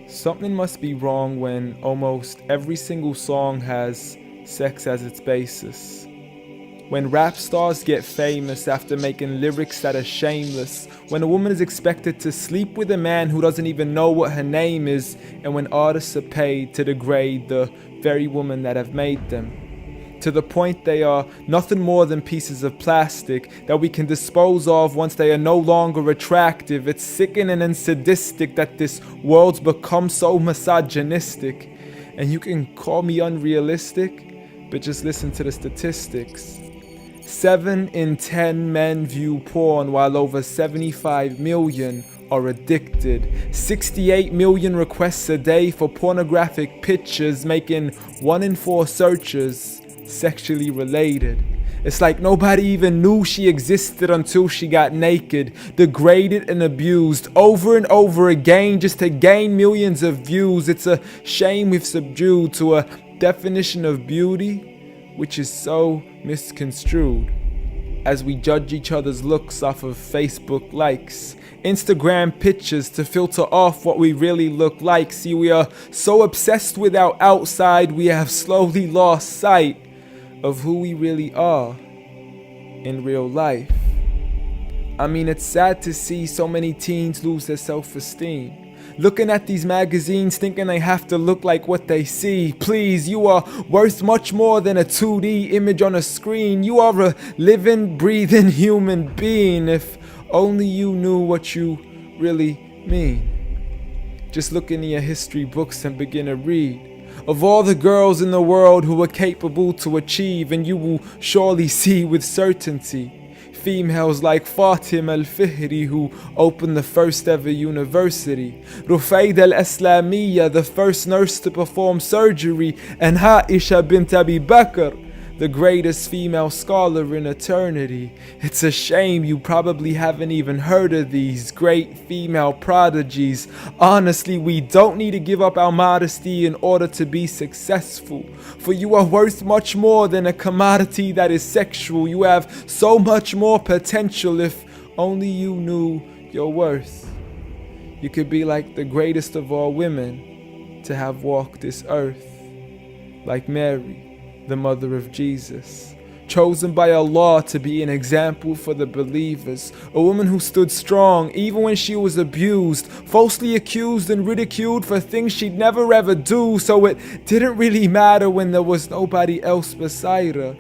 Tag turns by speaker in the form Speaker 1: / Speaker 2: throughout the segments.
Speaker 1: Something must be wrong when almost every single song has sex as its basis. When rap stars get famous after making lyrics that are shameless. When a woman is expected to sleep with a man who doesn't even know what her name is. And when artists are paid to degrade the very women that have made them. To the point they are nothing more than pieces of plastic that we can dispose of once they are no longer attractive. It's sickening and sadistic that this world's become so misogynistic. And you can call me unrealistic, but just listen to the statistics. 7 in 10 men view porn while over 75 million are addicted. 68 million requests a day for pornographic pictures, making 1 in 4 searches sexually related. It's like nobody even knew she existed until she got naked, degraded and abused over and over again just to gain millions of views. It's a shame we've subdued to a definition of beauty which is so misconstrued. As we judge each other's looks off of Facebook likes, Instagram pictures to filter off what we really look like. See, we are so obsessed with our outside, we have slowly lost sight of who we really are in real life. I mean, it's sad to see so many teens lose their self-esteem. Looking at these magazines thinking they have to look like what they see. Please, you are worth much more than a 2D image on a screen. You are a living, breathing human being. If only you knew what you really mean. Just look into your history books and begin to read of all the girls in the world who were capable to achieve, and you will surely see with certainty females like Fatima al-Fihri, who opened the first ever university, Rufaida al-Islamiyya, the first nurse to perform surgery, and Aisha bint Abi Bakr, the greatest female scholar in eternity. It's a shame you probably haven't even heard of these great female prodigies. Honestly, we don't need to give up our modesty in order to be successful. For you are worth much more than a commodity that is sexual. You have so much more potential if only you knew your worth. You could be like the greatest of all women to have walked this earth, like Mary, the mother of Jesus, chosen by Allah to be an example for the believers, a woman who stood strong even when she was abused, falsely accused and ridiculed for things she'd never ever do, so it didn't really matter when there was nobody else beside her,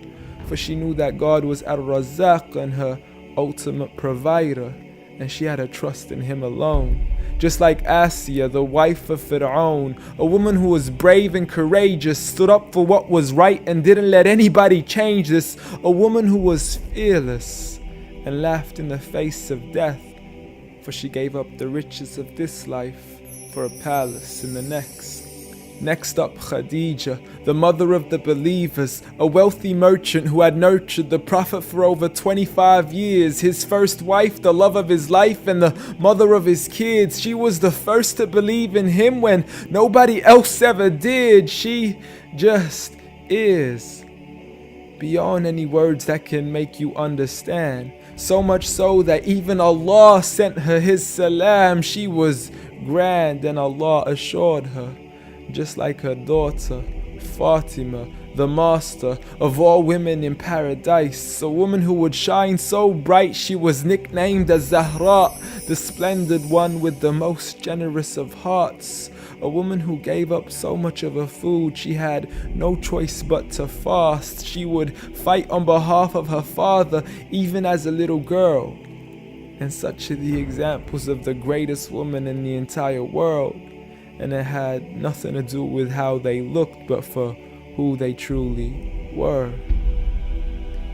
Speaker 1: for she knew that God was Ar-Razzaq and her ultimate provider, and she had a trust in Him alone. Just like Asiya, the wife of Fir'aun, a woman who was brave and courageous, stood up for what was right and didn't let anybody change this, a woman who was fearless and laughed in the face of death, for she gave up the riches of this life for a palace in the next. Next up, Khadija, the mother of the believers, a wealthy merchant who had nurtured the Prophet for over 25 years, his first wife, the love of his life, and the mother of his kids. She was the first to believe in him when nobody else ever did. She just is, beyond any words that can make you understand. So much so that even Allah sent her His salam. She was grand and Allah assured her, just like her daughter, Fatima, the master of all women in paradise, a woman who would shine so bright she was nicknamed as Zahra, the splendid one with the most generous of hearts, a woman who gave up so much of her food she had no choice but to fast. She would fight on behalf of her father even as a little girl. And such are the examples of the greatest woman in the entire world. And it had nothing to do with how they looked, but for who they truly were.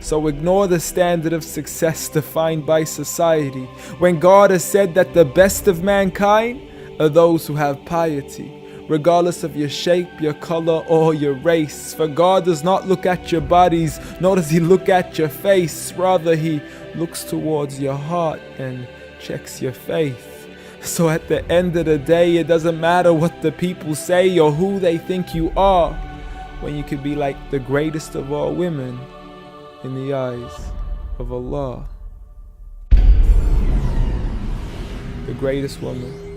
Speaker 1: So ignore the standard of success defined by society, when God has said that the best of mankind are those who have piety, regardless of your shape, your color, or your race. For God does not look at your bodies, nor does He look at your face. Rather, He looks towards your heart and checks your faith. So at the end of the day, it doesn't matter what the people say or who they think you are, when you could be like the greatest of all women in the eyes of Allah. The greatest woman